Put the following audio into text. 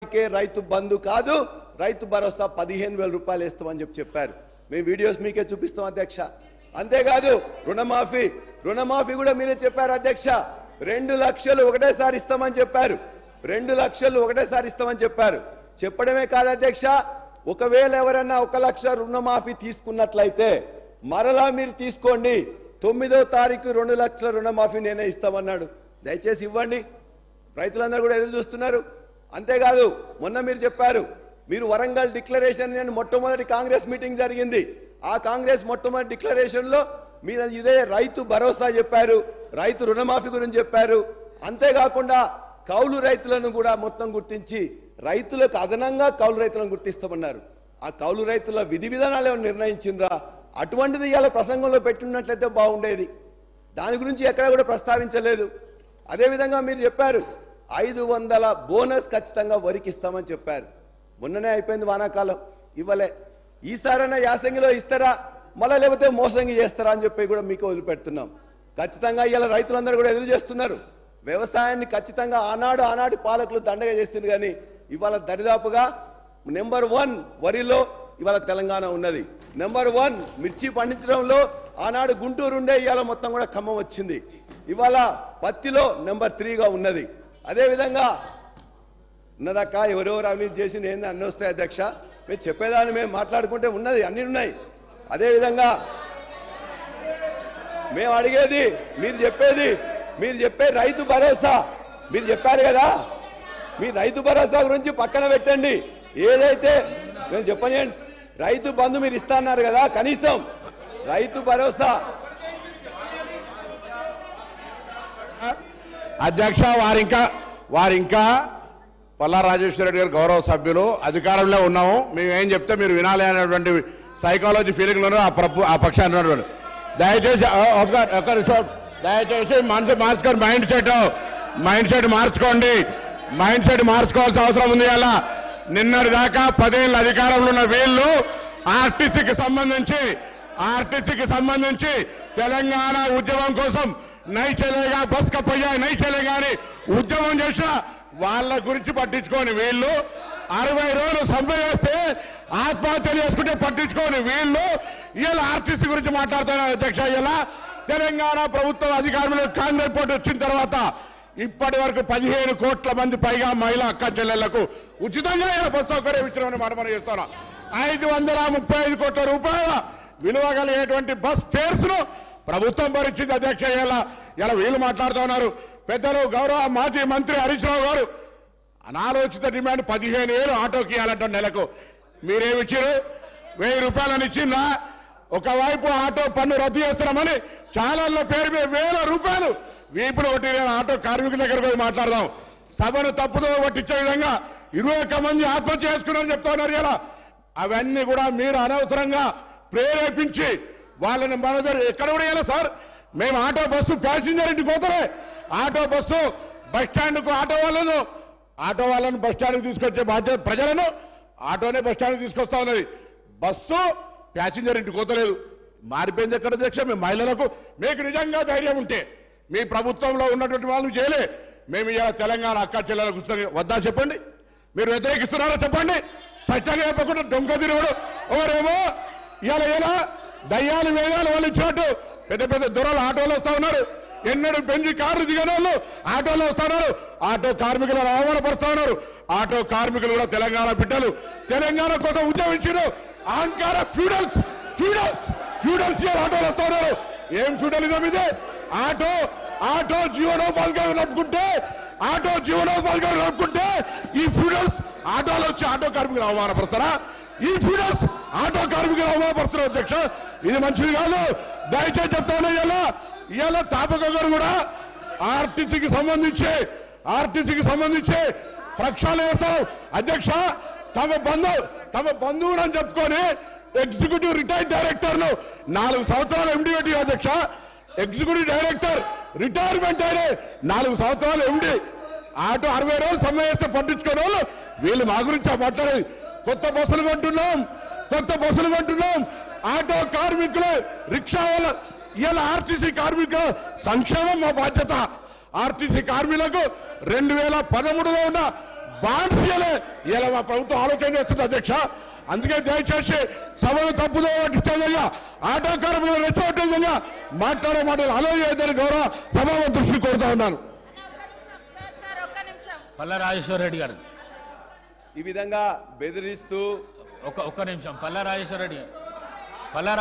తారీఖే రైతు బంధు కాదు రైతు భరోసా 15,000 రూపాయలు ఇస్తామని చెప్పారు. మేము వీడియోస్ మీకే చూపిస్తాం అధ్యక్ష. అంతేకాదు రుణమాఫీ కూడా మీరే చెప్పారు అధ్యక్ష. 2 లక్షలు ఒకటేసారి ఇస్తామని చెప్పారు. 2 లక్షలు ఒకటేసారి ఇస్తామని చెప్పారు. చెప్పడమే కాదు అధ్యక్ష, ఒకవేళ ఎవరైనా 1 లక్ష రుణమాఫీ తీసుకున్నట్లయితే మరలా మీరు తీసుకోండి, 9వ తారీఖు 2 లక్షల రుణమాఫీ నేనే ఇస్తామన్నాడు. దయచేసి ఇవ్వండి, రైతులందరూ కూడా ఎదురు చూస్తున్నారు. అంతేకాదు మొన్న మీరు చెప్పారు, మీరు వరంగల్ డిక్లరేషన్ అని మొట్టమొదటి కాంగ్రెస్ మీటింగ్ జరిగింది. ఆ కాంగ్రెస్ మొట్టమొదటి డిక్లరేషన్లో మీరు ఇదే రైతు భరోసా చెప్పారు, రైతు రుణమాఫీ గురించి చెప్పారు. అంతేకాకుండా కౌలు రైతులను కూడా మొత్తం గుర్తించి రైతులకు అదనంగా కౌలు రైతులను గుర్తిస్తామన్నారు. ఆ కౌలు రైతుల విధి విధానాలు నిర్ణయించిండ్రా? అటువంటిది ఇవాళ ప్రసంగంలో పెట్టున్నట్లయితే బాగుండేది. దాని గురించి ఎక్కడ కూడా ప్రస్తావించలేదు. అదేవిధంగా మీరు చెప్పారు 500 బోనస్ ఖచ్చితంగా వరికి ఇస్తామని చెప్పారు. మొన్ననే అయిపోయింది వానాకాలం, ఇవ్వలే. ఈసారైనా యాసంగిలో ఇస్తారా మళ్ళీ, లేకపోతే మోసంగి చేస్తారా అని చెప్పి కూడా మీకు వదిలిపెడుతున్నాం. ఖచ్చితంగా ఇవాళ రైతులందరూ కూడా ఎదురు చేస్తున్నారు. వ్యవసాయాన్ని ఖచ్చితంగా ఆనాటి పాలకులు దండగా చేస్తుంది, కానీ ఇవాళ దరిదాపుగా నెంబర్ 1 వరిలో ఇవాళ తెలంగాణ ఉన్నది. నెంబర్ 1 మిర్చి పండించడంలో ఆనాడు గుంటూరు ఉండే, ఇవాళ మొత్తం కూడా ఖమ్మం వచ్చింది. ఇవాళ పత్తిలో నెంబర్ 3గా ఉన్నది. అదేవిధంగా ఉన్నదాక ఎవరెవరు అవినీతి చేసి ఏంది అన్నీ వస్తాయి అధ్యక్ష. మేము చెప్పేదాన్ని మేము మాట్లాడుకుంటే ఉన్నది, అన్నీ ఉన్నాయి. అదేవిధంగా మేము అడిగేది, మీరు చెప్పే రైతు భరోసా మీరు చెప్పారు కదా, మీ రైతు భరోసా గురించి పక్కన పెట్టండి. ఏదైతే మేము చెప్పండి, రైతు బంధు మీరు ఇస్తా అన్నారు కదా, కనీసం రైతు భరోసా. అధ్యక్ష వారింకా పల్లా రాజేశ్వర రెడ్డి గారు గౌరవ సభ్యులు, అధికారంలో ఉన్నాము, మేము ఏం చెప్తే మీరు వినాలి అనేటువంటి సైకాలజీ ఫీలింగ్లోనూ ఆ పక్షాన్ని ఉన్నటువంటి దయచేసి మార్చుకోండి, మైండ్ సెట్ మార్చుకోండి. మైండ్ సెట్ మార్చుకోవాల్సిన అవసరం ఉంది. అలా నిన్నటి దాకా 10 ఏళ్ళ అధికారంలో ఉన్న వీళ్ళు ఆర్టీసీకి సంబంధించి తెలంగాణ ఉద్యమం కోసం నై చలేగా బస్ కప్పయ్యా నై చలేగా అని ఉద్యమం చేసిన వాళ్ళ గురించి పట్టించుకోని వీళ్ళు, 60 రోజులు సమ్మె చేస్తే ఆత్మహత్యలు చేసుకుంటే పట్టించుకోని వీళ్ళు ఇలా ఆర్టీసీ గురించి మాట్లాడుతున్నారు అధ్యక్ష. ఇలా తెలంగాణ ప్రభుత్వం అధికారంలో కాంగ్రెస్ పార్టీ వచ్చిన తర్వాత ఇప్పటి వరకు 15 కోట్ల మంది పైగా మహిళా అక్క చెల్లెళ్లకు ఉచితంగా బస్సు సౌకర్యం ఇచ్చినామని మనం చేస్తున్నాం. 535 కోట్ల రూపాయల విలువ కలిగేటువంటి బస్ ఫేర్స్ ను ప్రభుత్వం భరించింది అధ్యక్ష. ఇలా వీళ్ళు మాట్లాడుతూ ఉన్నారు. పెద్దలు గౌరవ మాజీ మంత్రి హరీష్ రావు గారు అనాలోచిత డిమాండ్ 15,000 ఆటోకి ఇవ్వాలంట నెలకు. మీరేమిచ్చారు? 1000 రూపాయలని ఇచ్చిందా? ఒకవైపు ఆటో పన్ను రద్దు చేస్తున్నామని చాలాల పేరు మీద 1000 రూపాయలు వీపులు కొట్టి ఆటో కార్మికుల దగ్గర పోయి మాట్లాడదాం. సభను తప్పుదో పట్టించే విధంగా 21 మంది ఆత్మహత్య చేసుకున్నారని చెప్తా ఉన్నారు. ఇలా అవన్నీ కూడా మీరు అనవసరంగా ప్రేరేపించి వాళ్ళని మన దగ్గర ఎక్కడ కూడా ఇలా సార్, మేము ఆటో బస్సు ప్యాసింజర్ ఇంటికి పోతారే, ఆటో బస్సు బస్ స్టాండ్కు ఆటో వాళ్ళను బస్ స్టాండ్కి తీసుకొచ్చే బాధ్యత ప్రజలను ఆటోనే బస్ స్టాండ్కి తీసుకొస్తా ఉన్నది. బస్సు ప్యాసింజర్ ఇంటికి పోతలేదు. మారిపోయింది ఎక్కడ అధ్యక్ష? మేము మహిళలకు మీకు నిజంగా ధైర్యం ఉంటే మీ ప్రభుత్వంలో ఉన్నటువంటి వాళ్ళు చేయలే, మేము ఇలా తెలంగాణ అక్క చెల్లెలకు కూర్చొని వద్దా చెప్పండి. మీరు వ్యతిరేకిస్తున్నారో చెప్పండి. స్పష్టంగా చెప్పకుండా దొంగ తిరుగుడు ఎవరేమో ఇలా దయ్యాలు వేయాలు వాళ్ళు ఇచ్చినట్టు పెద్ద పెద్ద దొరలు ఆటోలు వస్తా ఉన్నారు. ఎన్నడూ బెంజి కార్లు దిగిన వాళ్ళు ఆటోలో వస్తా ఉన్నారు. ఆటో కార్మికులను అవమానపరుస్తా ఉన్నారు. ఆటో కార్మికులు కూడా తెలంగాణ బిడ్డలు, తెలంగాణ కోసం ఉద్యమించారు. అహంకార ఫ్యూడల్స్ ఆటోలు వస్తా ఉన్నారు. ఏం ఫ్యూడలిజం ఇదే? ఆటో జీవనోపాధిగా నడుపుకుంటే ఈ ఫ్యూడల్స్ ఆటోలు వచ్చి ఆటో కార్మికులు అవమానపరుస్తారా? ఈ ఫ్యూడల్స్ ఆటో కార్మికులు అవమానపరుస్తారు అధ్యక్ష. ఇది మంచిది కాదు. దయచేసి చెప్తాను. ఇలా తాపక గారు కూడా ఆర్టీసీకి సంబంధించి ప్రక్షాళన చేస్తాం అధ్యక్ష. తమ బంధువులు అని చెప్పుకొని ఎగ్జిక్యూటివ్ రిటైర్డ్ డైరెక్టర్ ను 4 సంవత్సరాలు ఎండి పెట్టి అధ్యక్ష. ఎగ్జిక్యూటివ్ డైరెక్టర్ రిటైర్మెంట్ అయిన 4 సంవత్సరాలు ఎండి. ఆటో 60 రోజులు సమ్మె చేస్తే పట్టించుకునే వాళ్ళు వీళ్ళు మా గురించి మాట్లాడేది. కొత్త బస్సులు కొంటున్నాం. ఆటో కార్మికులు, రిక్షా వాళ్ళ ఇలా ఆర్టీసీ కార్మికుల సంక్షేమం మా బాధ్యత. ఆర్టీసీ కార్మికులకు 2013లో ఉన్న బాండ్స్ ఇలా మా ప్రభుత్వం ఆలోచన చేస్తుంది అధ్యక్ష. అందుకే దయచేసి సభను తప్పుదో పట్టించే విధంగా ఆటో కార్మికులు రెచ్చగొట్టే విధంగా మాట్లాడే మాటలు అలో చేయదని గౌరవ సభాపతి దృష్టి కోరుతా ఉన్నాను. పల్లా రాజేశ్వర రెడ్డి గారు ఈ విధంగా బెదిరిస్తూ ఒక్క నిమిషం. పల్లా రాజేశ్వర రెడ్డి గారు